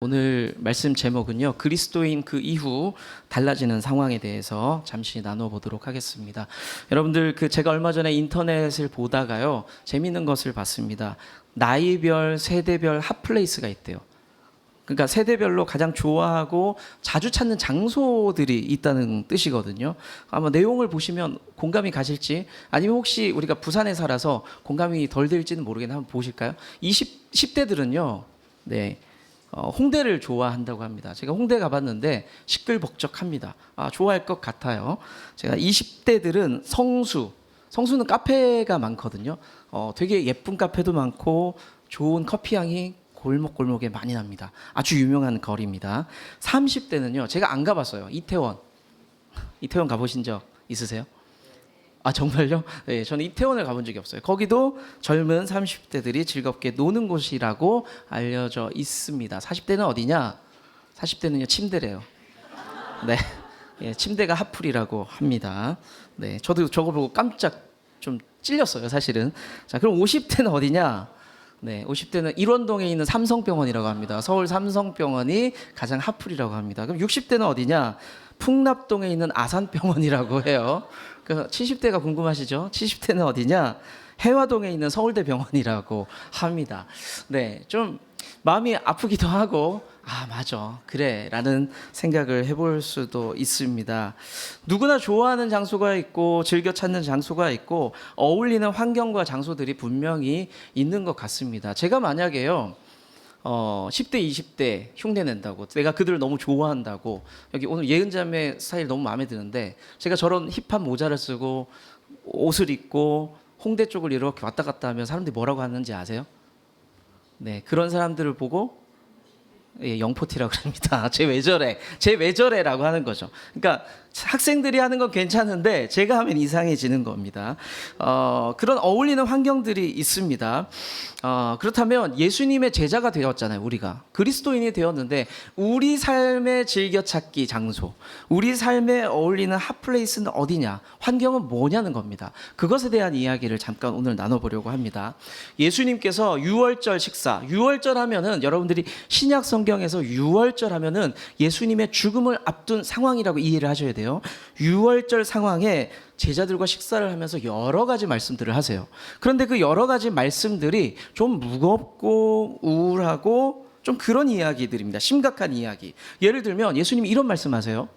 오늘 말씀 제목은요, 그리스도인 그 이후 달라지는 상황에 대해서 잠시 나눠보도록 하겠습니다. 여러분들 제가 얼마 전에 인터넷을 보다가요, 재미있는 것을 봤습니다. 나이별, 세대별 핫플레이스가 있대요. 그러니까 세대별로 가장 좋아하고 자주 찾는 장소들이 있다는 뜻이거든요. 아마 내용을 보시면 공감이 가실지, 아니면 혹시 우리가 부산에 살아서 공감이 덜 될지는 모르겠는데 한번 보실까요? 10대들은요, 네. 홍대를 좋아한다고 합니다. 제가 홍대 가봤는데 시끌벅적합니다. 좋아할 것 같아요. 제가 20대들은 성수는 카페가 많거든요. 되게 예쁜 카페도 많고 좋은 커피향이 골목골목에 많이 납니다. 아주 유명한 거리입니다. 30대는요, 제가 안 가봤어요. 이태원 가보신 적 있으세요? 정말요? 네, 저는 이태원을 가본 적이 없어요. 거기도 젊은 30대들이 즐겁게 노는 곳이라고 알려져 있습니다. 40대는 어디냐? 40대는요, 침대래요. 네, 예, 침대가 핫플이라고 합니다. 네, 저도 저거 보고 깜짝 좀 찔렸어요, 사실은. 자, 그럼 50대는 어디냐? 네, 50대는 일원동에 있는 삼성병원이라고 합니다. 서울 삼성병원이 가장 핫플이라고 합니다. 그럼 60대는 어디냐? 풍납동에 있는 아산병원이라고 해요. 그래서 70대가 궁금하시죠? 70대는 어디냐? 해화동에 있는 서울대병원이라고 합니다. 네, 좀 마음이 아프기도 하고, 맞아, 그래 라는 생각을 해볼 수도 있습니다. 누구나 좋아하는 장소가 있고 즐겨 찾는 장소가 있고 어울리는 환경과 장소들이 분명히 있는 것 같습니다. 제가 만약에요, 10대, 20대 흉내 낸다고, 내가 그들을 너무 좋아한다고, 여기 오늘 예은자매 스타일 너무 마음에 드는데, 제가 저런 힙한 모자를 쓰고 옷을 입고 홍대 쪽을 이렇게 왔다 갔다 하면 사람들이 뭐라고 하는지 아세요? 네, 그런 사람들을 보고 영포티라고 합니다. 쟤 왜 저래 라고 하는 거죠. 그러니까 학생들이 하는 건 괜찮은데 제가 하면 이상해지는 겁니다. 그런 어울리는 환경들이 있습니다. 그렇다면 예수님의 제자가 되었잖아요. 우리가 그리스도인이 되었는데, 우리 삶의 즐겨찾기 장소, 우리 삶에 어울리는 핫플레이스는 어디냐, 환경은 뭐냐는 겁니다. 그것에 대한 이야기를 잠깐 오늘 나눠보려고 합니다. 예수님께서 유월절 식사, 유월절 하면은 여러분들이 신약 성경에서 유월절 하면은 예수님의 죽음을 앞둔 상황이라고 이해를 하셔야 돼요. 유월절 상황에 제자들과 식사를 하면서 여러 가지 말씀들을 하세요. 그런데 그 여러 가지 말씀들이 좀 무겁고 우울하고 좀 그런 이야기들입니다. 심각한 이야기. 예를 들면 예수님이 이런 말씀하세요.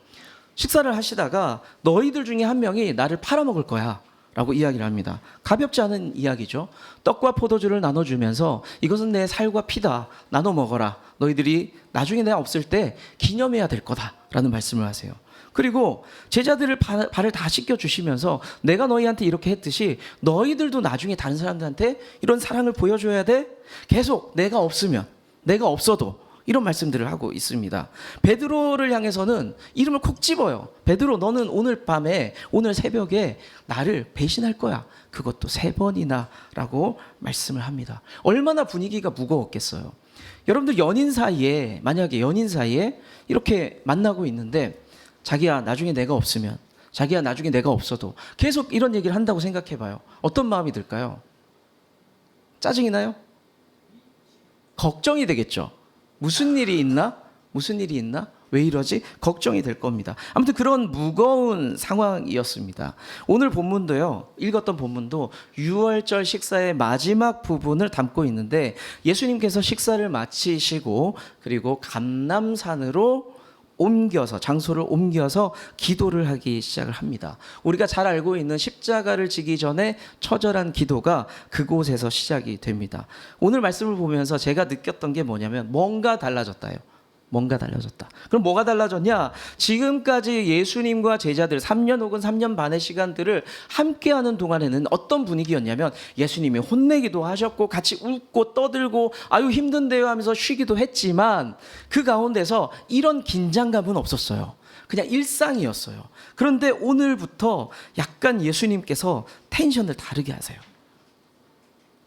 식사를 하시다가 너희들 중에 한 명이 나를 팔아먹을 거야 라고 이야기를 합니다. 가볍지 않은 이야기죠. 떡과 포도주를 나눠주면서 이것은 내 살과 피다, 나눠 먹어라. 너희들이 나중에 내가 없을 때 기념해야 될 거다 라는 말씀을 하세요. 그리고 제자들을 발을 다 씻겨주시면서 내가 너희한테 이렇게 했듯이 너희들도 나중에 다른 사람들한테 이런 사랑을 보여줘야 돼. 계속 내가 없어도 이런 말씀들을 하고 있습니다. 베드로를 향해서는 이름을 콕 집어요. 베드로, 너는 오늘 밤에, 오늘 새벽에 나를 배신할 거야. 그것도 3번이나 라고 말씀을 합니다. 얼마나 분위기가 무거웠겠어요. 여러분들 만약에 연인 사이에 이렇게 만나고 있는데, 자기야 나중에 내가 없으면, 자기야 나중에 내가 없어도 계속 이런 얘기를 한다고 생각해봐요. 어떤 마음이 들까요? 짜증이 나요? 걱정이 되겠죠. 무슨 일이 있나? 왜 이러지? 걱정이 될 겁니다. 아무튼 그런 무거운 상황이었습니다. 오늘 본문도요, 읽었던 본문도 유월절 식사의 마지막 부분을 담고 있는데, 예수님께서 식사를 마치시고 그리고 감람산으로 장소를 옮겨서 기도를 하기 시작을 합니다. 우리가 잘 알고 있는 십자가를 지기 전에 처절한 기도가 그곳에서 시작이 됩니다. 오늘 말씀을 보면서 제가 느꼈던 게 뭐냐면, 뭔가 달라졌다요. 그럼 뭐가 달라졌냐? 지금까지 예수님과 제자들 3년 혹은 3년 반의 시간들을 함께하는 동안에는 어떤 분위기였냐면, 예수님이 혼내기도 하셨고 같이 웃고 떠들고 아유 힘든데요 하면서 쉬기도 했지만, 그 가운데서 이런 긴장감은 없었어요. 그냥 일상이었어요. 그런데 오늘부터 약간 예수님께서 텐션을 다르게 하세요.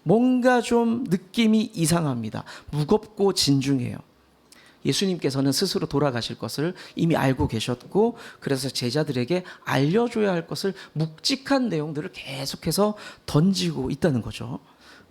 뭔가 좀 느낌이 이상합니다. 무겁고 진중해요. 예수님께서는 스스로 돌아가실 것을 이미 알고 계셨고, 그래서 제자들에게 알려줘야 할 것을 묵직한 내용들을 계속해서 던지고 있다는 거죠.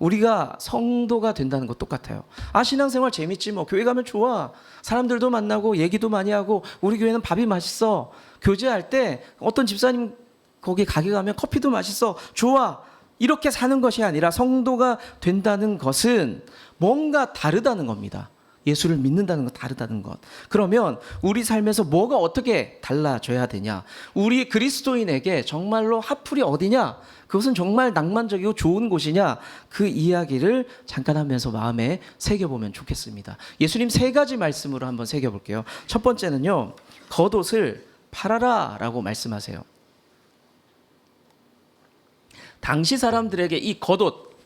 우리가 성도가 된다는 것 똑같아요. 아, 신앙생활 재밌지 뭐. 교회 가면 좋아. 사람들도 만나고 얘기도 많이 하고 우리 교회는 밥이 맛있어. 교제할 때 어떤 집사님 거기 가게 가면 커피도 맛있어. 좋아. 이렇게 사는 것이 아니라 성도가 된다는 것은 뭔가 다르다는 겁니다. 예수를 믿는다는 것, 다르다는 것. 그러면 우리 삶에서 뭐가 어떻게 달라져야 되냐? 우리 그리스도인에게 정말로 핫플이 어디냐? 그것은 정말 낭만적이고 좋은 곳이냐? 그 이야기를 잠깐 하면서 마음에 새겨보면 좋겠습니다. 예수님 세 가지 말씀으로 한번 새겨볼게요. 첫 번째는요, 겉옷을 팔아라 라고 말씀하세요. 당시 사람들에게 이 겉옷,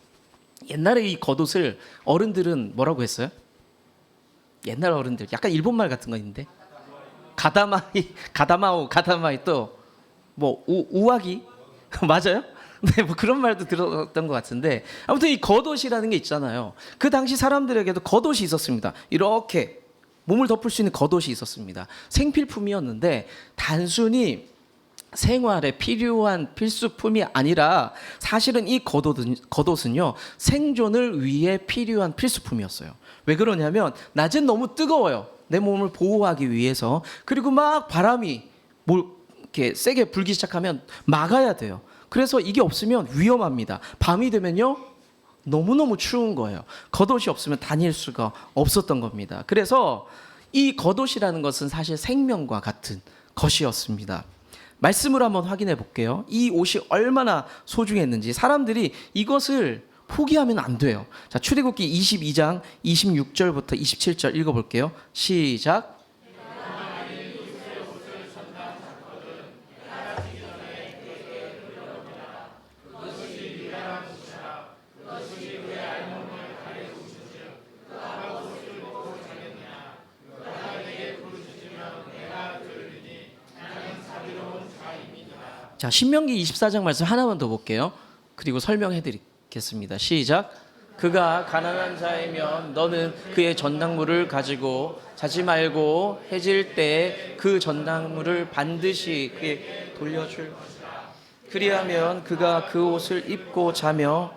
옛날에 이 겉옷을 어른들은 뭐라고 했어요? 옛날 어른들 약간 일본말 같은 거 있는데 가다마이 또 뭐 우아기 맞아요? 네, 뭐 그런 말도 들었던 것 같은데 아무튼 이 겉옷이라는 게 있잖아요. 그 당시 사람들에게도 겉옷이 있었습니다. 이렇게 몸을 덮을 수 있는 겉옷이 있었습니다. 생필품이었는데 단순히 생활에 필요한 필수품이 아니라 사실은 이 겉옷은요 생존을 위해 필요한 필수품이었어요. 왜 그러냐면 낮엔 너무 뜨거워요. 내 몸을 보호하기 위해서. 그리고 막 바람이 이렇게 세게 불기 시작하면 막아야 돼요. 그래서 이게 없으면 위험합니다. 밤이 되면요 너무너무 추운 거예요. 겉옷이 없으면 다닐 수가 없었던 겁니다. 그래서 이 겉옷이라는 것은 사실 생명과 같은 것이었습니다. 말씀으로 한번 확인해 볼게요. 이 옷이 얼마나 소중했는지. 사람들이 이것을 포기하면 안 돼요. 자, 출애굽기 22장 26절부터 27절 읽어볼게요. 시작. 자, 신명기 24장 말씀 하나만 더 볼게요. 그리고 설명해 드리겠습니다. 시작. 그가 가난한 자이면 너는 그의 전당물을 가지고 자지 말고 해질 때 그 전당물을 반드시 그에게 돌려줄 것이다. 그리하면 그가 그 옷을 입고 자며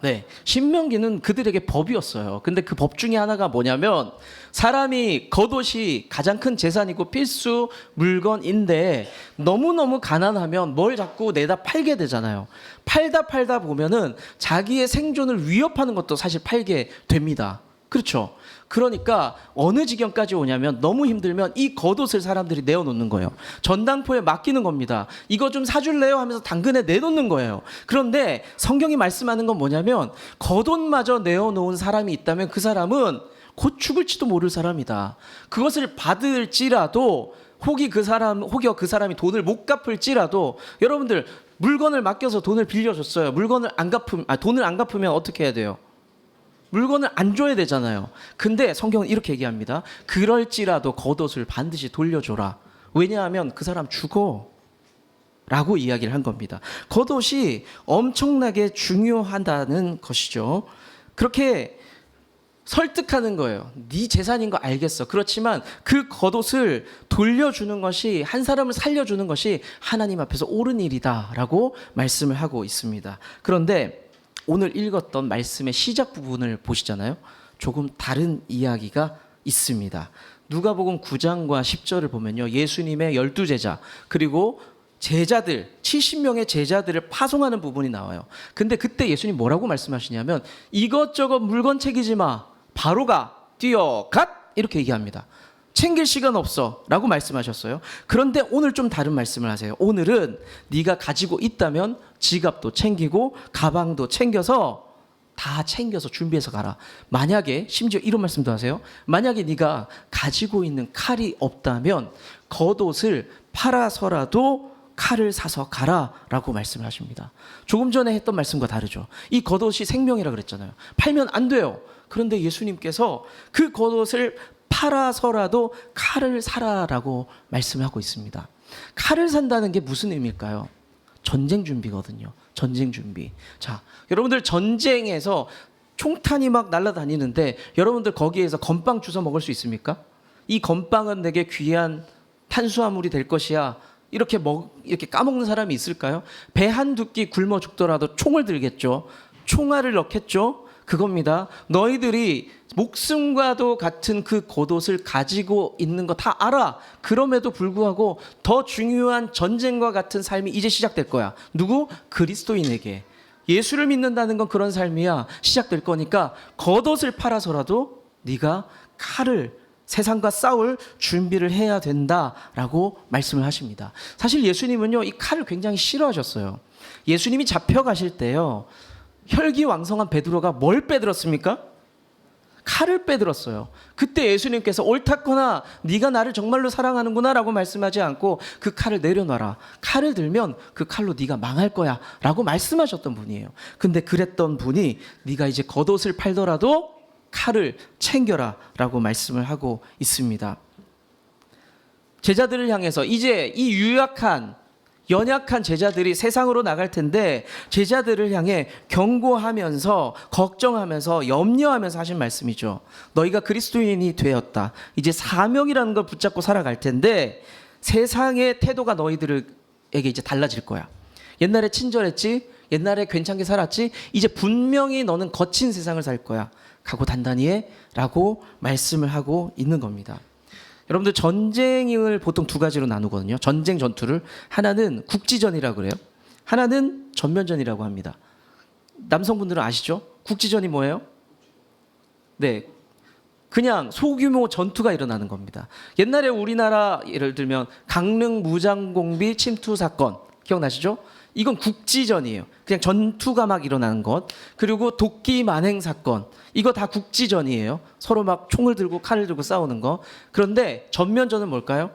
네, 신명기는 그들에게 법이었어요. 근데 그 법 중에 하나가 뭐냐면 사람이 겉옷이 가장 큰 재산이고 필수 물건인데 너무너무 가난하면 뭘 자꾸 내다 팔게 되잖아요. 팔다 보면은 자기의 생존을 위협하는 것도 사실 팔게 됩니다. 그렇죠? 그러니까 어느 지경까지 오냐면 너무 힘들면 이 겉옷을 사람들이 내어놓는 거예요. 전당포에 맡기는 겁니다. 이거 좀 사줄래요? 하면서 당근에 내놓는 거예요. 그런데 성경이 말씀하는 건 뭐냐면 겉옷마저 내어놓은 사람이 있다면 그 사람은 곧 죽을지도 모를 사람이다. 그것을 받을지라도 혹여 그 사람이 돈을 못 갚을지라도 여러분들 물건을 맡겨서 돈을 빌려줬어요. 돈을 안 갚으면 어떻게 해야 돼요? 물건을 안 줘야 되잖아요. 근데 성경은 이렇게 얘기합니다. 그럴지라도 겉옷을 반드시 돌려줘라. 왜냐하면 그 사람 죽어 라고 이야기를 한 겁니다. 겉옷이 엄청나게 중요하다는 것이죠. 그렇게 설득하는 거예요. 네 재산인 거 알겠어. 그렇지만 그 겉옷을 돌려주는 것이, 한 사람을 살려주는 것이 하나님 앞에서 옳은 일이다 라고 말씀을 하고 있습니다. 그런데 오늘 읽었던 말씀의 시작 부분을 보시잖아요. 조금 다른 이야기가 있습니다. 누가복음 9장과 10절을 보면요. 예수님의 12제자 그리고 제자들 70명의 제자들을 파송하는 부분이 나와요. 근데 그때 예수님 뭐라고 말씀하시냐면 이것저것 물건 챙기지 마. 바로 가. 뛰어갓. 이렇게 얘기합니다. 챙길 시간 없어 라고 말씀하셨어요. 그런데 오늘 좀 다른 말씀을 하세요. 오늘은 네가 가지고 있다면 지갑도 챙기고 가방도 챙겨서 다 챙겨서 준비해서 가라. 만약에 심지어 이런 말씀도 하세요. 만약에 네가 가지고 있는 칼이 없다면 겉옷을 팔아서라도 칼을 사서 가라 라고 말씀을 하십니다. 조금 전에 했던 말씀과 다르죠. 이 겉옷이 생명이라 그랬잖아요. 팔면 안 돼요. 그런데 예수님께서 그 겉옷을 팔아서라도 칼을 사라라고 말씀하고 있습니다. 칼을 산다는 게 무슨 의미일까요? 전쟁 준비거든요. 전쟁 준비. 자, 여러분들 전쟁에서 총탄이 막 날아다니는데 여러분들 거기에서 건빵 주워 먹을 수 있습니까? 이 건빵은 되게 귀한 탄수화물이 될 것이야. 이렇게 까먹는 사람이 있을까요? 배 한두 끼 굶어 죽더라도 총을 들겠죠. 총알을 넣겠죠. 그겁니다. 너희들이 목숨과도 같은 그 겉옷을 가지고 있는 거 다 알아. 그럼에도 불구하고 더 중요한 전쟁과 같은 삶이 이제 시작될 거야. 누구? 그리스도인에게. 예수를 믿는다는 건 그런 삶이야. 시작될 거니까 겉옷을 팔아서라도 네가 칼을 세상과 싸울 준비를 해야 된다라고 말씀을 하십니다. 사실 예수님은요, 이 칼을 굉장히 싫어하셨어요. 예수님이 잡혀가실 때요, 혈기왕성한 베드로가 뭘 빼들었습니까? 칼을 빼들었어요. 그때 예수님께서 옳다거나 네가 나를 정말로 사랑하는구나 라고 말씀하지 않고 그 칼을 내려놔라. 칼을 들면 그 칼로 네가 망할 거야 라고 말씀하셨던 분이에요. 근데 그랬던 분이 네가 이제 겉옷을 팔더라도 칼을 챙겨라 라고 말씀을 하고 있습니다. 제자들을 향해서 이제 이 연약한 제자들이 세상으로 나갈 텐데 제자들을 향해 경고하면서 걱정하면서 염려하면서 하신 말씀이죠. 너희가 그리스도인이 되었다. 이제 사명이라는 걸 붙잡고 살아갈 텐데 세상의 태도가 너희들에게 이제 달라질 거야. 옛날에 친절했지? 옛날에 괜찮게 살았지? 이제 분명히 너는 거친 세상을 살 거야. 각오 단단히 해 라고 말씀을 하고 있는 겁니다. 여러분들 전쟁을 보통 두 가지로 나누거든요. 전쟁 전투를. 하나는 국지전이라고 그래요. 하나는 전면전이라고 합니다. 남성분들은 아시죠? 국지전이 뭐예요? 네, 그냥 소규모 전투가 일어나는 겁니다. 옛날에 우리나라 예를 들면 강릉 무장공비 침투 사건 기억나시죠? 이건 국지전이에요. 그냥 전투가 막 일어나는 것. 그리고 도끼 만행 사건. 이거 다 국지전이에요. 서로 막 총을 들고 칼을 들고 싸우는 거. 그런데 전면전은 뭘까요?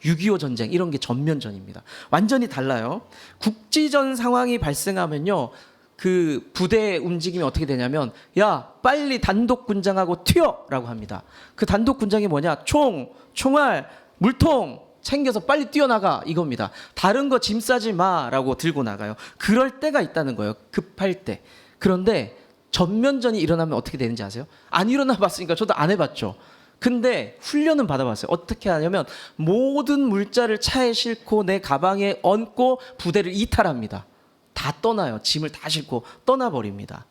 6.25 전쟁 이런 게 전면전입니다. 완전히 달라요. 국지전 상황이 발생하면요, 그 부대의 움직임이 어떻게 되냐면 야 빨리 단독 군장하고 튀어라고 합니다. 그 단독 군장이 뭐냐? 총알, 물통 챙겨서 빨리 뛰어나가 이겁니다. 다른 거 짐 싸지 마라고 들고 나가요. 그럴 때가 있다는 거예요. 급할 때. 그런데 전면전이 일어나면 어떻게 되는지 아세요? 안 일어나 봤으니까 저도 안 해봤죠. 근데 훈련은 받아봤어요. 어떻게 하냐면 모든 물자를 차에 싣고 내 가방에 얹고 부대를 이탈합니다. 다 떠나요. 짐을 다 싣고 떠나버립니다.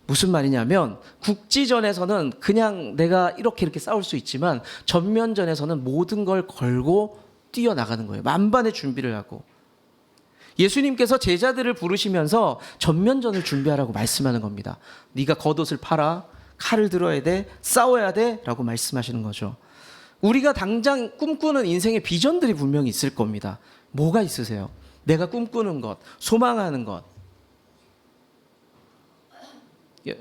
무슨 말이냐면 국지전에서는 그냥 내가 이렇게 싸울 수 있지만 전면전에서는 모든 걸 걸고 뛰어나가는 거예요. 만반의 준비를 하고. 예수님께서 제자들을 부르시면서 전면전을 준비하라고 말씀하는 겁니다. 네가 겉옷을 팔아, 칼을 들어야 돼, 싸워야 돼 라고 말씀하시는 거죠. 우리가 당장 꿈꾸는 인생의 비전들이 분명히 있을 겁니다. 뭐가 있으세요? 내가 꿈꾸는 것, 소망하는 것.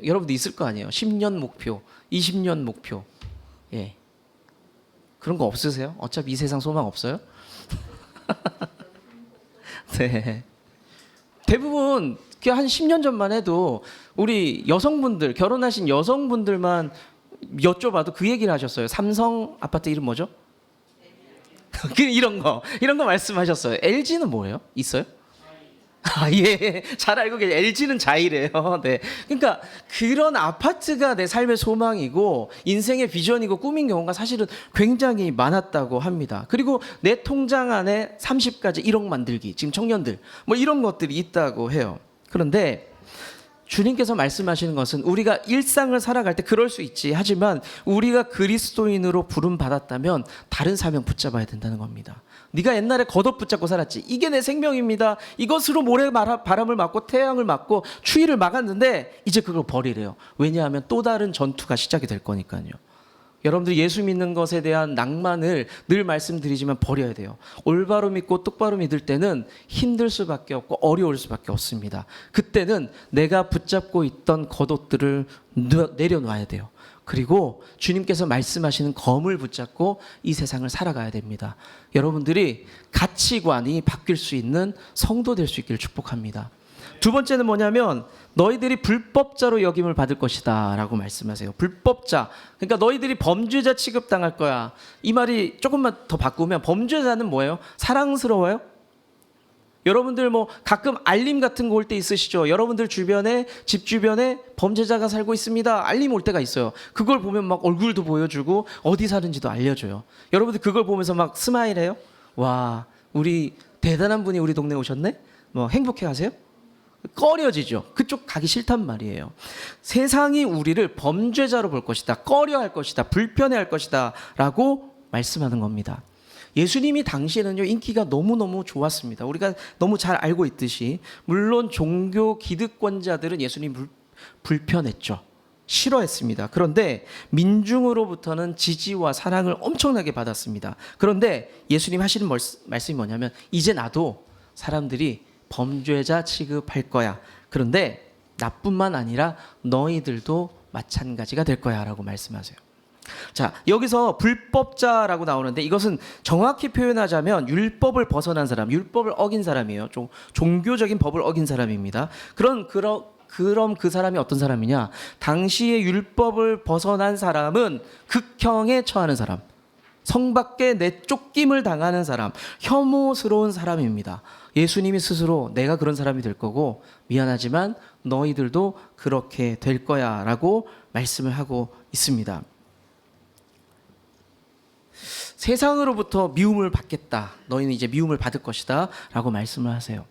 여러분도 있을 거 아니에요. 10년 목표, 20년 목표. 예. 그런 거 없으세요? 어차피 이 세상 소망 없어요? 네. 대부분 한 10년 전만 해도 우리 여성분들, 결혼하신 여성분들만 여쭤봐도 그 얘기를 하셨어요. 삼성 아파트 이름 뭐죠? 이런 거 말씀하셨어요. LG는 뭐예요? 있어요? 아, 예. 잘 알고 계세요. LG는 자이래요. 네. 그러니까 그런 아파트가 내 삶의 소망이고 인생의 비전이고 꿈인 경우가 사실은 굉장히 많았다고 합니다. 그리고 내 통장 안에 30가지 1억 만들기. 지금 청년들 뭐 이런 것들이 있다고 해요. 그런데 주님께서 말씀하시는 것은 우리가 일상을 살아갈 때 그럴 수 있지. 하지만 우리가 그리스도인으로 부름 받았다면 다른 사명 붙잡아야 된다는 겁니다. 네가 옛날에 겉옷 붙잡고 살았지. 이게 내 생명입니다. 이것으로 모래 바람을 맞고 태양을 맞고 추위를 막았는데 이제 그걸 버리래요. 왜냐하면 또 다른 전투가 시작이 될 거니까요. 여러분들 예수 믿는 것에 대한 낭만을 늘 말씀드리지만 버려야 돼요. 올바로 믿고 똑바로 믿을 때는 힘들 수밖에 없고 어려울 수밖에 없습니다. 그때는 내가 붙잡고 있던 겉옷들을 내려놔야 돼요. 그리고 주님께서 말씀하시는 검을 붙잡고 이 세상을 살아가야 됩니다. 여러분들이 가치관이 바뀔 수 있는 성도 될 수 있기를 축복합니다. 두 번째는 뭐냐면 너희들이 불법자로 여김을 받을 것이다 라고 말씀하세요. 불법자, 그러니까 너희들이 범죄자 취급당할 거야. 이 말이 조금만 더 바꾸면 범죄자는 뭐예요? 사랑스러워요? 여러분들 뭐 가끔 알림 같은 거 올 때 있으시죠? 여러분들 주변에, 집 주변에 범죄자가 살고 있습니다. 알림 올 때가 있어요. 그걸 보면 막 얼굴도 보여주고 어디 사는지도 알려줘요. 여러분들 그걸 보면서 막 스마일해요? 와, 우리 대단한 분이 우리 동네에 오셨네? 뭐 행복해 하세요? 꺼려지죠. 그쪽 가기 싫단 말이에요. 세상이 우리를 범죄자로 볼 것이다. 꺼려할 것이다. 불편해할 것이다. 라고 말씀하는 겁니다. 예수님이 당시에는요, 인기가 너무너무 좋았습니다. 우리가 너무 잘 알고 있듯이, 물론 종교 기득권자들은 예수님 불편했죠. 싫어했습니다. 그런데 민중으로부터는 지지와 사랑을 엄청나게 받았습니다. 그런데 예수님 하시는 말씀이 뭐냐면, 이제 나도 사람들이 범죄자 취급할 거야. 그런데 나뿐만 아니라 너희들도 마찬가지가 될 거야 라고 말씀하세요. 자, 여기서 불법자라고 나오는데 이것은 정확히 표현하자면 율법을 벗어난 사람, 율법을 어긴 사람이에요. 좀 종교적인 법을 어긴 사람입니다. 그럼 그 사람이 어떤 사람이냐? 당시의 율법을 벗어난 사람은 극형에 처하는 사람, 성 밖에 내쫓김을 당하는 사람, 혐오스러운 사람입니다. 예수님이 스스로 내가 그런 사람이 될 거고 미안하지만 너희들도 그렇게 될 거야 라고 말씀을 하고 있습니다. 세상으로부터 미움을 받겠다. 너희는 이제 미움을 받을 것이다 라고 말씀을 하세요.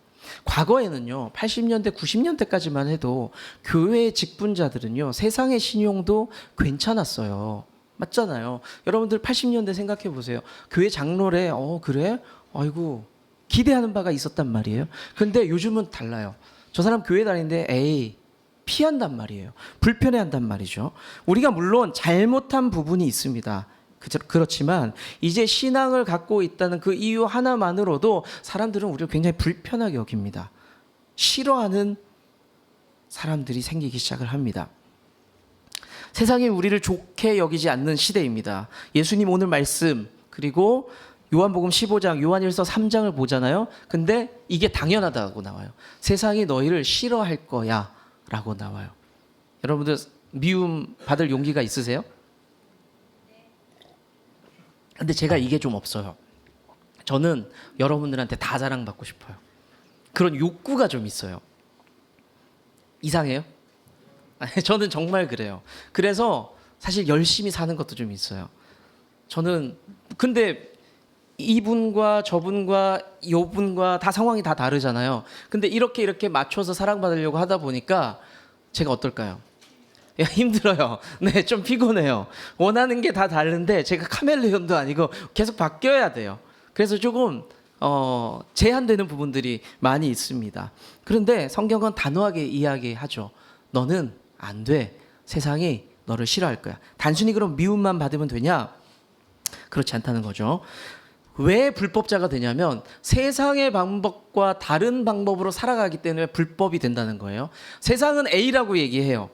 과거에는요, 80년대 90년대까지만 해도 교회의 직분자들은요, 세상의 신용도 괜찮았어요. 맞잖아요. 여러분들 80년대 생각해 보세요. 교회 장로래, 그래? 아이고, 기대하는 바가 있었단 말이에요. 근데 요즘은 달라요. 저 사람 교회 다니는데 에이, 피한단 말이에요. 불편해한단 말이죠. 우리가 물론 잘못한 부분이 있습니다. 그렇지만 이제 신앙을 갖고 있다는 그 이유 하나만으로도 사람들은 우리를 굉장히 불편하게 여깁니다. 싫어하는 사람들이 생기기 시작을 합니다. 세상이 우리를 좋게 여기지 않는 시대입니다. 예수님 오늘 말씀, 그리고 요한복음 15장, 요한일서 3장을 보잖아요. 근데 이게 당연하다고 나와요. 세상이 너희를 싫어할 거야 라고 나와요. 여러분들 미움 받을 용기가 있으세요? 근데 제가 이게 좀 없어요. 저는 여러분들한테 다 자랑받고 싶어요. 그런 욕구가 좀 있어요. 이상해요? 저는 정말 그래요. 그래서 사실 열심히 사는 것도 좀 있어요. 저는 근데 이분과 저분과 요분과 다 상황이 다 다르잖아요. 근데 이렇게 맞춰서 사랑받으려고 하다 보니까 제가 어떨까요? 야, 힘들어요. 네, 좀 피곤해요. 원하는 게 다 다른데 제가 카멜레온도 아니고 계속 바뀌어야 돼요. 그래서 조금 제한되는 부분들이 많이 있습니다. 그런데 성경은 단호하게 이야기하죠. 너는 안 돼. 세상이 너를 싫어할 거야. 단순히 그럼 미움만 받으면 되냐? 그렇지 않다는 거죠. 왜 불법자가 되냐면 세상의 방법과 다른 방법으로 살아가기 때문에 불법이 된다는 거예요. 세상은 A라고 얘기해요.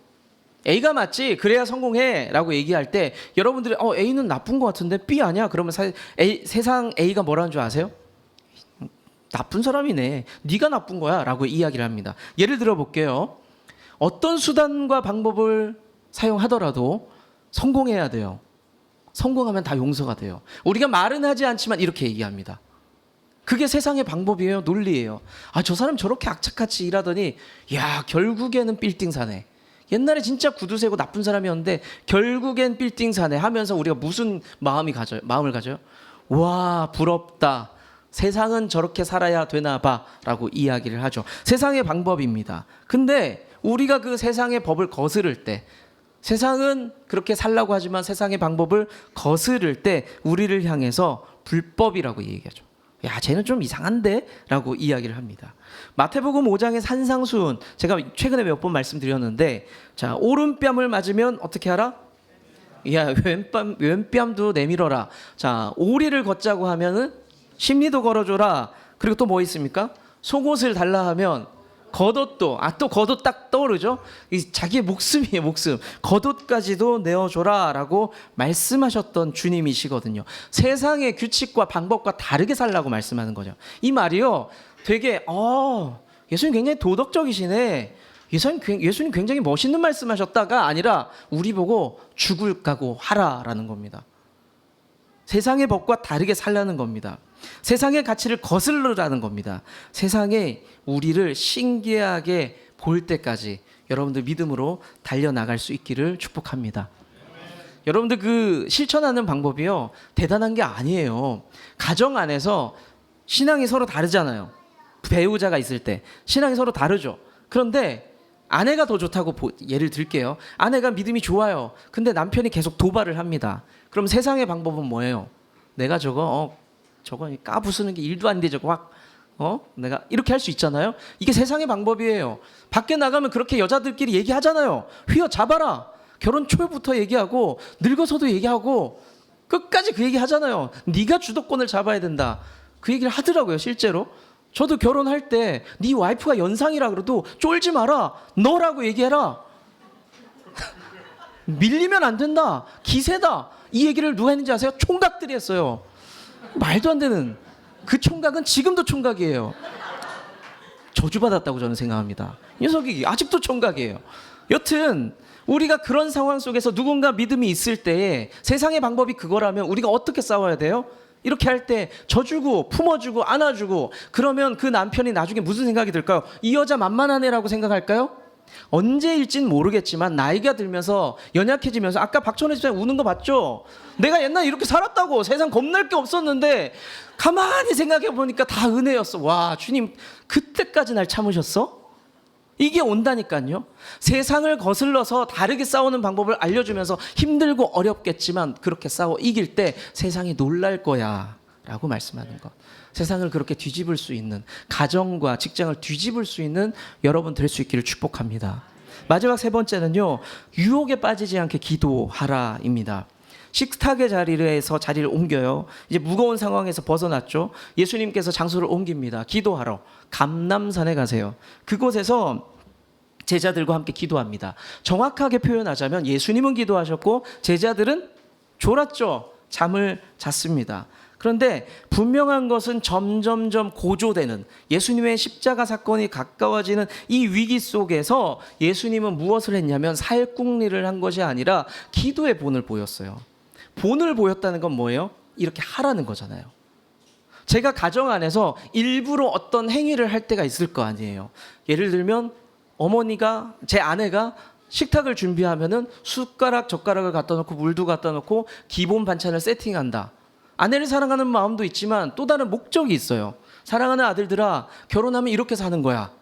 A가 맞지? 그래야 성공해 라고 얘기할 때 여러분들이 A는 나쁜 것 같은데 B 아니야? 그러면 세상 A가 뭐라는 줄 아세요? 나쁜 사람이네. 네가 나쁜 거야 라고 이야기를 합니다. 예를 들어 볼게요. 어떤 수단과 방법을 사용하더라도 성공해야 돼요. 성공하면 다 용서가 돼요. 우리가 말은 하지 않지만 이렇게 얘기합니다. 그게 세상의 방법이에요. 논리예요. 저 사람 저렇게 악착같이 일하더니 야, 결국에는 빌딩 사네. 옛날에 진짜 구두쇠고 나쁜 사람이었는데 결국엔 빌딩 사네 하면서 우리가 무슨 마음을 가져요? 와, 부럽다. 세상은 저렇게 살아야 되나 봐 라고 이야기를 하죠. 세상의 방법입니다. 근데 우리가 그 세상의 법을 거스를 때, 세상은 그렇게 살라고 하지만 세상의 방법을 거스를 때 우리를 향해서 불법이라고 얘기하죠. 야, 쟤는 좀 이상한데? 라고 이야기를 합니다. 마태복음 5장의 산상수훈, 제가 최근에 몇 번 말씀드렸는데, 자, 오른뺨을 맞으면 어떻게 하라? 야, 왼뺨도 내밀어라. 자, 오리를 걷자고 하면은 십리도 걸어줘라. 그리고 또 뭐 있습니까? 속옷을 달라 하면 겉옷도, 또 겉옷 딱 떠오르죠? 자기의 목숨이에요, 목숨. 겉옷까지도 내어줘라 라고 말씀하셨던 주님이시거든요. 세상의 규칙과 방법과 다르게 살라고 말씀하는 거죠. 이 말이요, 되게 예수님 굉장히 도덕적이시네. 예수님 굉장히 멋있는 말씀하셨다가 아니라 우리 보고 죽을 각오 하라라는 겁니다. 세상의 법과 다르게 살라는 겁니다. 세상의 가치를 거슬러라는 겁니다. 세상에 우리를 신기하게 볼 때까지 여러분들 믿음으로 달려나갈 수 있기를 축복합니다. 여러분들 그 실천하는 방법이요, 대단한 게 아니에요. 가정 안에서 신앙이 서로 다르잖아요. 배우자가 있을 때 신앙이 서로 다르죠. 그런데 아내가 더 좋다고 예를 들게요. 아내가 믿음이 좋아요. 근데 남편이 계속 도발을 합니다. 그럼 세상의 방법은 뭐예요? 내가 저거 까부수는 게 일도 안 돼, 저거 확 내가 이렇게 할 수 있잖아요. 이게 세상의 방법이에요. 밖에 나가면 그렇게 여자들끼리 얘기하잖아요. 휘어잡아라. 결혼 초부터 얘기하고 늙어서도 얘기하고 끝까지 그 얘기 하잖아요. 네가 주도권을 잡아야 된다. 그 얘기를 하더라고요, 실제로. 저도 결혼할 때 네 와이프가 연상이라 그래도 쫄지 마라. 너라고 얘기해라. 밀리면 안 된다. 기세다. 이 얘기를 누가 했는지 아세요? 총각들이 했어요. 말도 안 되는. 그 총각은 지금도 총각이에요. 저주받았다고 저는 생각합니다. 이 녀석이 아직도 총각이에요. 여튼 우리가 그런 상황 속에서 누군가 믿음이 있을 때에 세상의 방법이 그거라면 우리가 어떻게 싸워야 돼요? 이렇게 할 때 져주고 품어주고 안아주고, 그러면 그 남편이 나중에 무슨 생각이 들까요? 이 여자 만만한 애라고 생각할까요? 언제일진 모르겠지만 나이가 들면서 연약해지면서, 아까 박천혜 집사님 우는 거 봤죠? 내가 옛날에 이렇게 살았다고, 세상 겁날 게 없었는데 가만히 생각해 보니까 다 은혜였어. 와, 주님 그때까지 날 참으셨어? 이게 온다니까요. 세상을 거슬러서 다르게 싸우는 방법을 알려주면서 힘들고 어렵겠지만 그렇게 싸워 이길 때 세상이 놀랄 거야 라고 말씀하는 것. 세상을 그렇게 뒤집을 수 있는, 가정과 직장을 뒤집을 수 있는 여러분 될 수 있기를 축복합니다. 마지막 세 번째는요, 유혹에 빠지지 않게 기도하라입니다. 식탁의 자리에서 자리를 옮겨요. 이제 무거운 상황에서 벗어났죠. 예수님께서 장소를 옮깁니다. 기도하러 감람산에 가세요. 그곳에서 제자들과 함께 기도합니다. 정확하게 표현하자면 예수님은 기도하셨고 제자들은 졸았죠. 잠을 잤습니다. 그런데 분명한 것은 점점점 고조되는, 예수님의 십자가 사건이 가까워지는 이 위기 속에서 예수님은 무엇을 했냐면 살궁리를 한 것이 아니라 기도의 본을 보였어요. 본을 보였다는 건 뭐예요? 이렇게 하라는 거잖아요. 제가 가정 안에서 일부러 어떤 행위를 할 때가 있을 거 아니에요. 예를 들면 어머니가, 제 아내가 식탁을 준비하면은 숟가락 젓가락을 갖다 놓고 물도 갖다 놓고 기본 반찬을 세팅한다. 아내를 사랑하는 마음도 있지만 또 다른 목적이 있어요. 사랑하는 아들들아, 결혼하면 이렇게 사는 거야.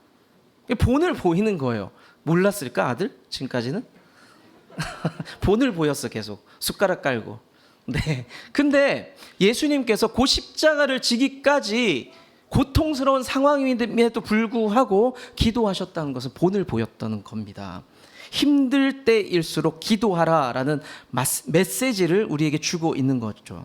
본을 보이는 거예요. 몰랐을까, 아들? 지금까지는? 본을 보였어. 계속 숟가락 깔고. 네. 근데 예수님께서 그 십자가를 지기까지 고통스러운 상황임에도 불구하고 기도하셨다는 것은 본을 보였다는 겁니다. 힘들 때일수록 기도하라라는 메시지를 우리에게 주고 있는 거죠.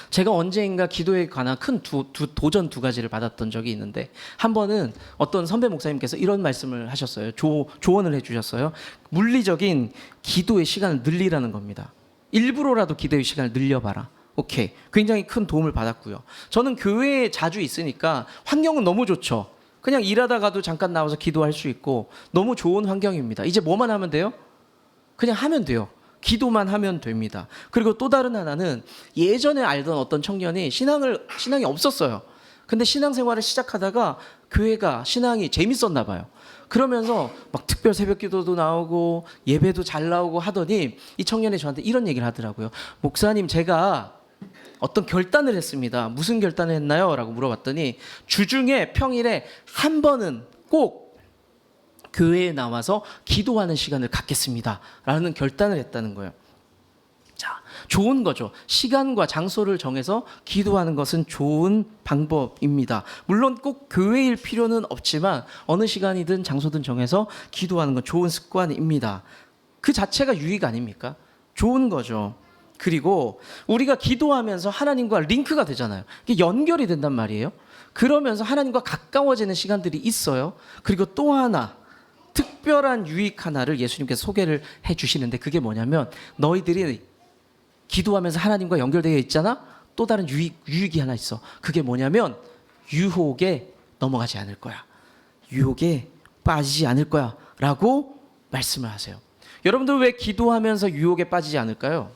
제가 언제인가 기도에 관한 큰 도전 두 가지를 받았던 적이 있는데, 한 번은 어떤 선배 목사님께서 이런 말씀을 하셨어요. 조언을 해주셨어요. 물리적인 기도의 시간을 늘리라는 겁니다. 일부러라도 기도의 시간을 늘려봐라. 오케이. 굉장히 큰 도움을 받았고요. 저는 교회에 자주 있으니까 환경은 너무 좋죠. 그냥 일하다가도 잠깐 나와서 기도할 수 있고 너무 좋은 환경입니다. 이제 뭐만 하면 돼요? 그냥 하면 돼요. 기도만 하면 됩니다. 그리고 또 다른 하나는, 예전에 알던 어떤 청년이 신앙이 없었어요. 근데 신앙생활을 시작하다가 교회가, 신앙이 재밌었나 봐요. 그러면서 막 특별 새벽 기도도 나오고 예배도 잘 나오고 하더니 이 청년이 저한테 이런 얘기를 하더라고요. 목사님, 제가 어떤 결단을 했습니다. 무슨 결단을 했나요? 라고 물어봤더니 주중에 평일에 한 번은 꼭 교회에 나와서 기도하는 시간을 갖겠습니다 라는 결단을 했다는 거예요. 자, 좋은 거죠. 시간과 장소를 정해서 기도하는 것은 좋은 방법입니다. 물론 꼭 교회일 필요는 없지만 어느 시간이든 장소든 정해서 기도하는 건 좋은 습관입니다. 그 자체가 유익 아닙니까? 좋은 거죠. 그리고 우리가 기도하면서 하나님과 링크가 되잖아요. 이게 연결이 된단 말이에요. 그러면서 하나님과 가까워지는 시간들이 있어요. 그리고 또 하나, 특별한 유익 하나를 예수님께서 소개를 해주시는데, 그게 뭐냐면, 너희들이 기도하면서 하나님과 연결되어 있잖아. 또 다른 유익이 하나 있어. 그게 뭐냐면 유혹에 넘어가지 않을 거야. 유혹에 빠지지 않을 거야 라고 말씀을 하세요. 여러분들 왜 기도하면서 유혹에 빠지지 않을까요?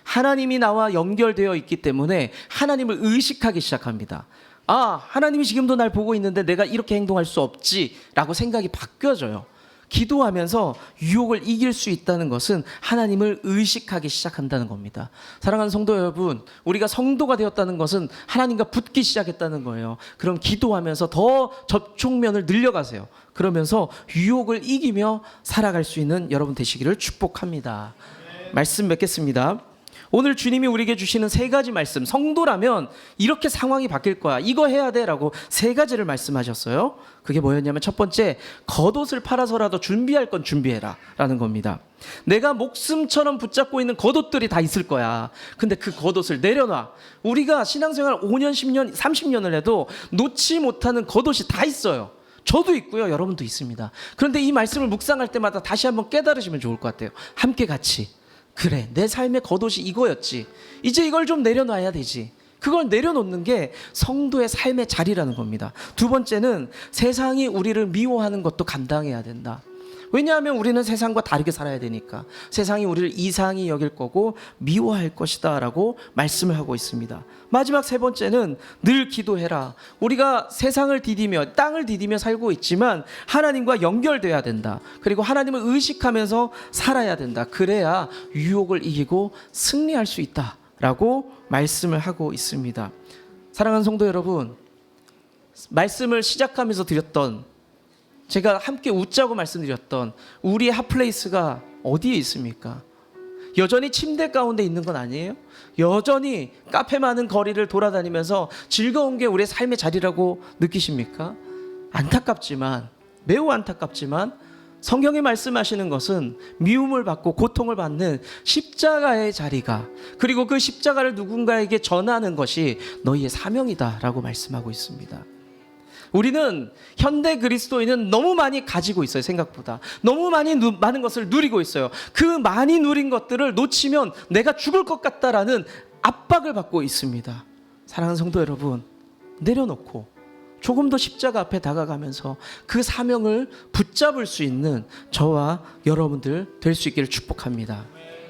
하나님이 나와 연결되어 있기 때문에 하나님을 의식하기 시작합니다. 아, 하나님이 지금도 날 보고 있는데 내가 이렇게 행동할 수 없지라고 생각이 바뀌어져요. 기도하면서 유혹을 이길 수 있다는 것은 하나님을 의식하기 시작한다는 겁니다. 사랑하는 성도 여러분, 우리가 성도가 되었다는 것은 하나님과 붙기 시작했다는 거예요. 그럼 기도하면서 더 접촉면을 늘려가세요. 그러면서 유혹을 이기며 살아갈 수 있는 여러분 되시기를 축복합니다. 말씀 맺겠습니다. 오늘 주님이 우리에게 주시는 세 가지 말씀, 성도라면 이렇게 상황이 바뀔 거야, 이거 해야 돼 라고 세 가지를 말씀하셨어요. 그게 뭐였냐면 첫 번째, 겉옷을 팔아서라도 준비할 건 준비해라 라는 겁니다. 내가 목숨처럼 붙잡고 있는 겉옷들이 다 있을 거야. 근데 그 겉옷을 내려놔. 우리가 신앙생활 5년, 10년, 30년을 해도 놓지 못하는 겉옷이 다 있어요. 저도 있고요, 여러분도 있습니다. 그런데 이 말씀을 묵상할 때마다 다시 한번 깨달으시면 좋을 것 같아요. 함께 같이, 그래, 내 삶의 겉옷이 이거였지, 이제 이걸 좀 내려놔야 되지. 그걸 내려놓는 게 성도의 삶의 자리라는 겁니다. 두 번째는 세상이 우리를 미워하는 것도 감당해야 된다. 왜냐하면 우리는 세상과 다르게 살아야 되니까. 세상이 우리를 이상히 여길 거고 미워할 것이다 라고 말씀을 하고 있습니다. 마지막 세 번째는 늘 기도해라. 우리가 세상을 디디며 땅을 디디며 살고 있지만 하나님과 연결돼야 된다. 그리고 하나님을 의식하면서 살아야 된다. 그래야 유혹을 이기고 승리할 수 있다 라고 말씀을 하고 있습니다. 사랑하는 성도 여러분, 말씀을 시작하면서 드렸던, 제가 함께 웃자고 말씀드렸던 우리의 핫플레이스가 어디에 있습니까? 여전히 침대 가운데 있는 건 아니에요? 여전히 카페 많은 거리를 돌아다니면서 즐거운 게 우리의 삶의 자리라고 느끼십니까? 안타깝지만, 매우 안타깝지만 성경이 말씀하시는 것은 미움을 받고 고통을 받는 십자가의 자리가, 그리고 그 십자가를 누군가에게 전하는 것이 너희의 사명이다 라고 말씀하고 있습니다. 우리는 현대 그리스도인은 너무 많이 가지고 있어요. 생각보다 너무 많은 것을 누리고 있어요. 그 많이 누린 것들을 놓치면 내가 죽을 것 같다라는 압박을 받고 있습니다. 사랑하는 성도 여러분, 내려놓고 조금 더 십자가 앞에 다가가면서 그 사명을 붙잡을 수 있는 저와 여러분들 될 수 있기를 축복합니다.